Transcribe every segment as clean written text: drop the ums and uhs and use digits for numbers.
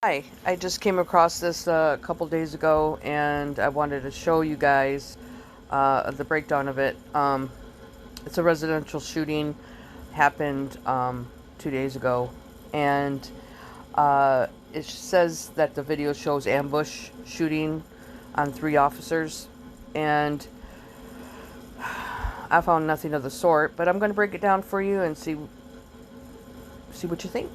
Hi, I just came across this a couple days ago and I wanted to show you guys the breakdown of it. It's a residential shooting, happened 2 days ago, and it says that the video shows ambush shooting on 3 officers, and I found nothing of the sort, but I'm going to break it down for you and see what you think.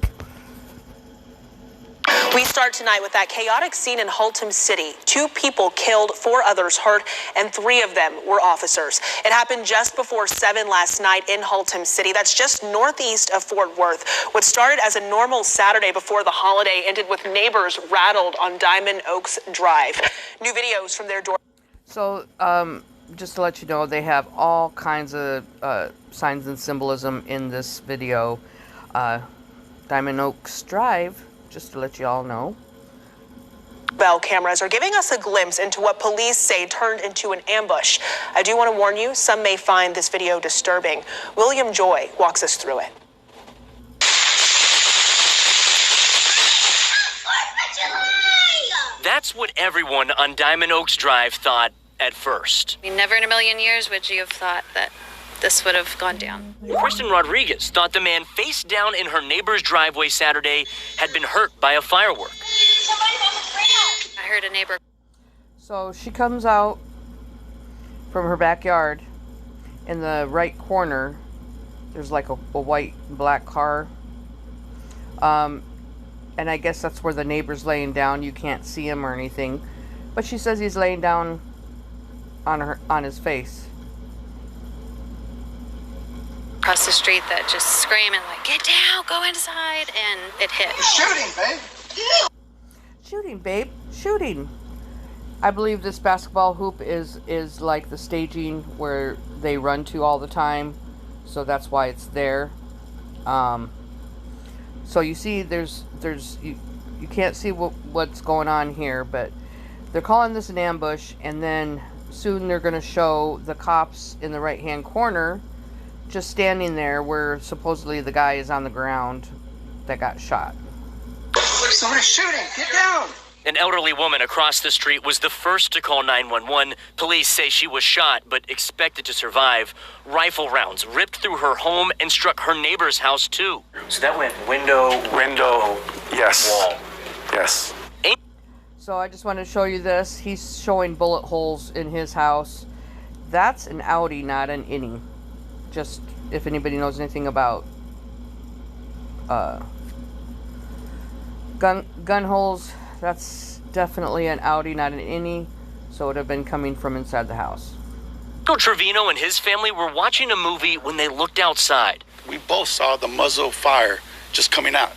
We start tonight with that chaotic scene in Haltom City. 2 people killed, 4 others hurt, and 3 of them were officers. It happened just before 7 last night in Haltom City. That's just northeast of Fort Worth. What started as a normal Saturday before the holiday ended with neighbors rattled on Diamond Oaks Drive. New videos from their door. So, just to let you know, they have all kinds of signs and symbolism in this video. Diamond Oaks Drive, just to let you all know. Bell cameras are giving us a glimpse into what police say turned into an ambush. I do want to warn you, some may find this video disturbing. William Joy walks us through it. That's what everyone on Diamond Oaks Drive thought at first. I mean, never in a million years would you have thought that this would have gone down. Kristen Rodriguez thought the man face down in her neighbor's driveway Saturday had been hurt by a firework. I heard a neighbor. So she comes out from her backyard. In the right corner, there's like a white and black car. And I guess that's where the neighbor's laying down. You can't see him or anything. But she says he's laying down on his face. Across the street that just screaming like, get down, go inside, and it hit. Shooting, babe! Shooting, babe, shooting. I believe this basketball hoop is like the staging where they run to all the time, so that's why it's there. So you see, you can't see what's going on here, but they're calling this an ambush, and then soon they're going to show the cops in the right-hand corner just standing there where supposedly the guy is on the ground that got shot. Somebody's shooting! Get down! An elderly woman across the street was the first to call 911. Police say she was shot but expected to survive. Rifle rounds ripped through her home and struck her neighbor's house too. So that went window, yes, wall. yes. So I just wanted to show you this. He's showing bullet holes in his house. That's an Audi, not an innie. Just if anybody knows anything about gun holes, that's definitely an Audi, not an innie. So it would have been coming from inside the house. Joe Trevino and his family were watching a movie when they looked outside. We both saw the muzzle fire just coming out.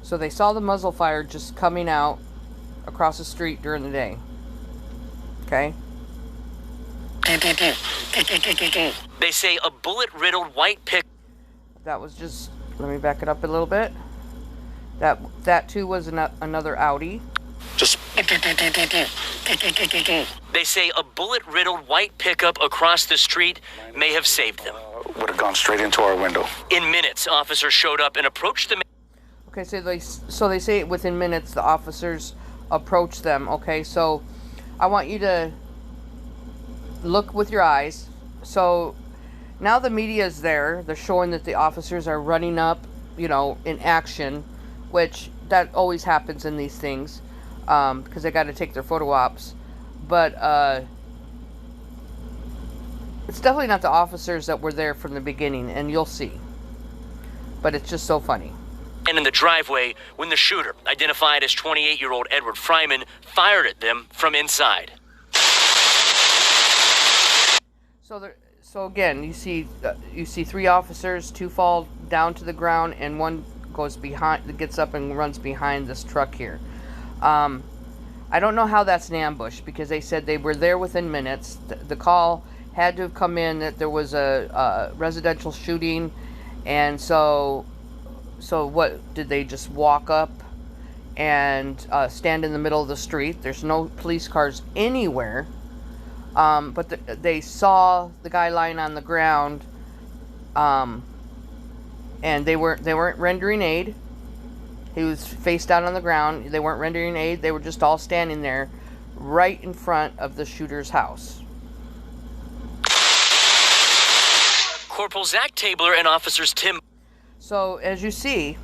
So they saw the muzzle fire just coming out across the street during the day. Okay? They say a bullet-riddled white pick. That was just, let me back it up a little bit. That too was another Audi. They say a bullet-riddled white pickup across the street may have saved them. Would have gone straight into our window. In minutes, officers showed up and approached the man. Okay, so they say within minutes the officers approach them. Okay, so I want you to look with your eyes. So now the media is there. They're showing that the officers are running up, in action, which that always happens in these things, because they got to take their photo ops. But it's definitely not the officers that were there from the beginning, and you'll see. But it's just so funny. And in the driveway when the shooter, identified as 28-year-old Edward Fryman, fired at them from inside. So again, you see 3 officers, 2 fall down to the ground, and 1 gets up and runs behind this truck here. I don't know how that's an ambush, because they said they were there within minutes. The call had to have come in that there was a residential shooting, and so what did they just walk up and stand in the middle of the street? There's no police cars anywhere. But they saw the guy lying on the ground, and they weren't rendering aid. He was face down on the ground. They weren't rendering aid. They were just all standing there right in front of the shooter's house. Corporal Zach Tabler and officers Tim. So as you see,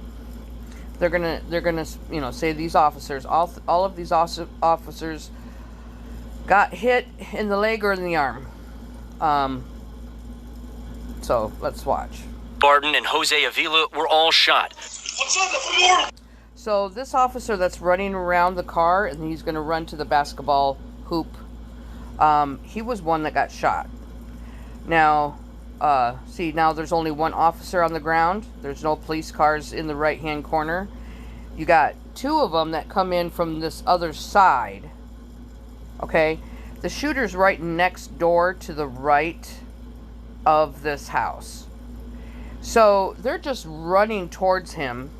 they're gonna say these officers, all of these officers got hit in the leg or in the arm. So let's watch. Barton and Jose Avila were all shot. So this officer that's running around the car and he's going to run to the basketball hoop, he was one that got shot. Now, see, now there's only one officer on the ground. There's no police cars in the right-hand corner. You got two of them that come in from this other side. Okay? The shooter's right next door to the right of this house. So they're just running towards him.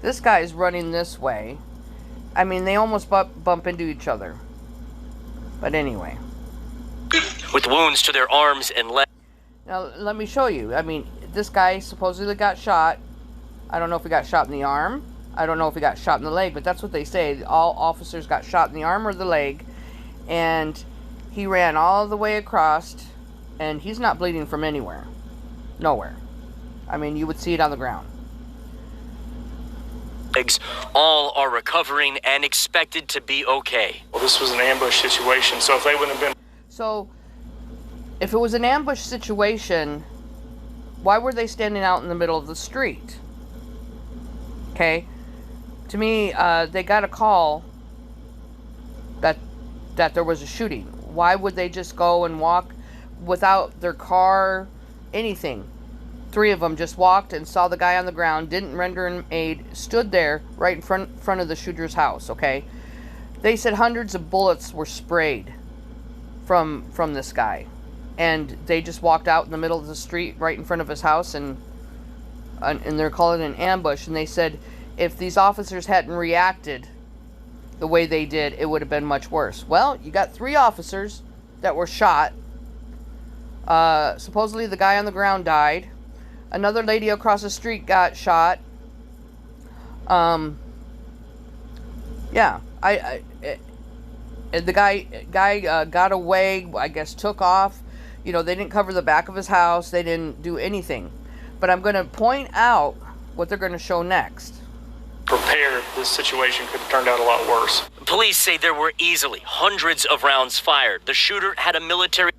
This guy's running this way. I mean, they almost bump into each other. But anyway. With wounds to their arms and legs. Now, let me show you. I mean, this guy supposedly got shot. I don't know if he got shot in the arm. I don't know if he got shot in the leg, but that's what they say. All officers got shot in the arm or the leg. And he ran all the way across, and he's not bleeding from anywhere. Nowhere. I mean, you would see it on the ground. All are recovering and expected to be okay. Well, this was an ambush situation, so if they wouldn't have been... So, if it was an ambush situation, why were they standing out in the middle of the street? Okay? To me, they got a call that there was a shooting. Why would they just go and walk without their car, anything? Three of them just walked and saw the guy on the ground, didn't render him aid, stood there right in front of the shooter's house, okay? They said hundreds of bullets were sprayed from this guy. And they just walked out in the middle of the street right in front of his house, and they're calling it an ambush. And they said if these officers hadn't reacted the way they did, it would have been much worse. Well, you got three officers that were shot. Supposedly the guy on the ground died. Another lady across the street got shot. Yeah, the guy got away. I guess took off. You know, they didn't cover the back of his house. They didn't do anything. But I'm going to point out what they're going to show next. Prepared, this situation could have turned out a lot worse. Police say there were easily hundreds of rounds fired. The shooter had a military...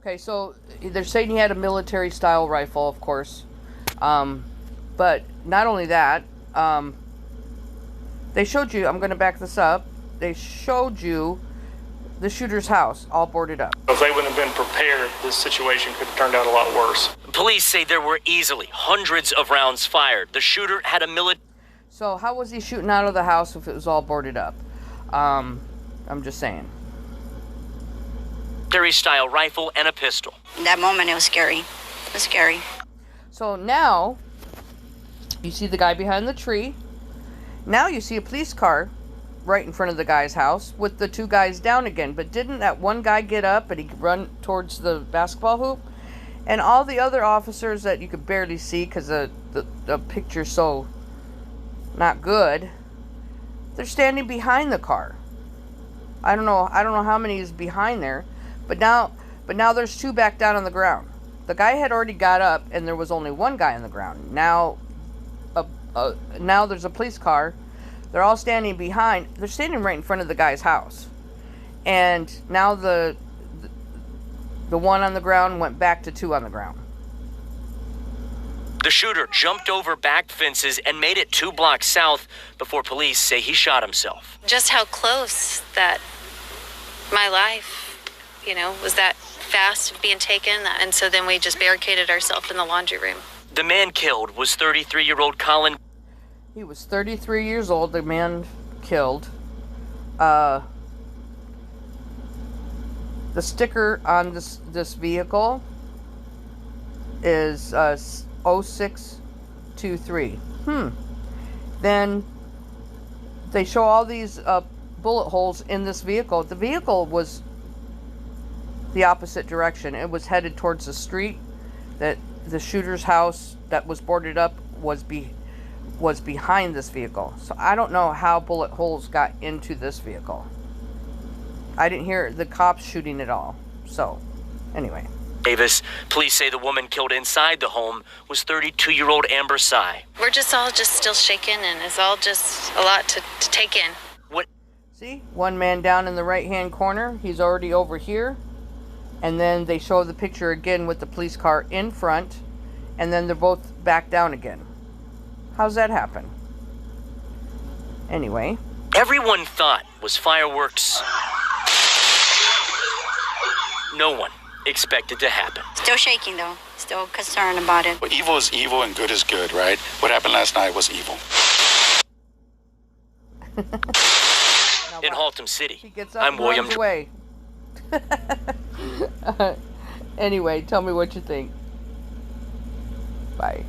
Okay, so they're saying he had a military-style rifle, of course. But not only that, they showed you, I'm going to back this up, they showed you the shooter's house, all boarded up. If they wouldn't have been prepared, this situation could have turned out a lot worse. Police say there were easily hundreds of rounds fired. The shooter had a military... So how was he shooting out of the house if it was all boarded up? I'm just saying. Military-style rifle and a pistol. In that moment, it was scary. It was scary. So now, you see the guy behind the tree. Now you see a police car right in front of the guy's house with the two guys down again. But didn't that one guy get up and he run towards the basketball hoop? And all the other officers that you could barely see because the picture's so not good, they're standing behind the car. I don't know how many is behind there, but now there's two back down on the ground. The guy had already got up and there was only one guy on the ground. Now there's a police car. They're all standing behind. They're standing right in front of the guy's house. And now the one on the ground went back to two on the ground. The shooter jumped over back fences and made it 2 blocks south before police say he shot himself. Just how close that my life, was that fast being taken. And so then we just barricaded ourselves in the laundry room. The man killed was 33-year-old Colin. He was 33 years old, the man killed. The sticker on this vehicle is 0623. Then they show all these bullet holes in this vehicle. The vehicle was the opposite direction. It was headed towards the street that the shooter's house that was boarded up was was behind this vehicle. So I don't know how bullet holes got into this vehicle. I didn't hear the cops shooting at all. So, anyway. Davis, police say the woman killed inside the home was 32-year-old Amber Sy. We're just all still shaken, and it's all just a lot to take in. What? See? One man down in the right-hand corner. He's already over here. And then they show the picture again with the police car in front. And then they're both back down again. How's that happen? Anyway. Everyone thought was fireworks. No one expected to happen. Still shaking though. Still concerned about it. But evil is evil and good is good, right? What happened last night was evil. In Haltom City, He gets up I'm and William. runs away. Anyway, tell me what you think. Bye.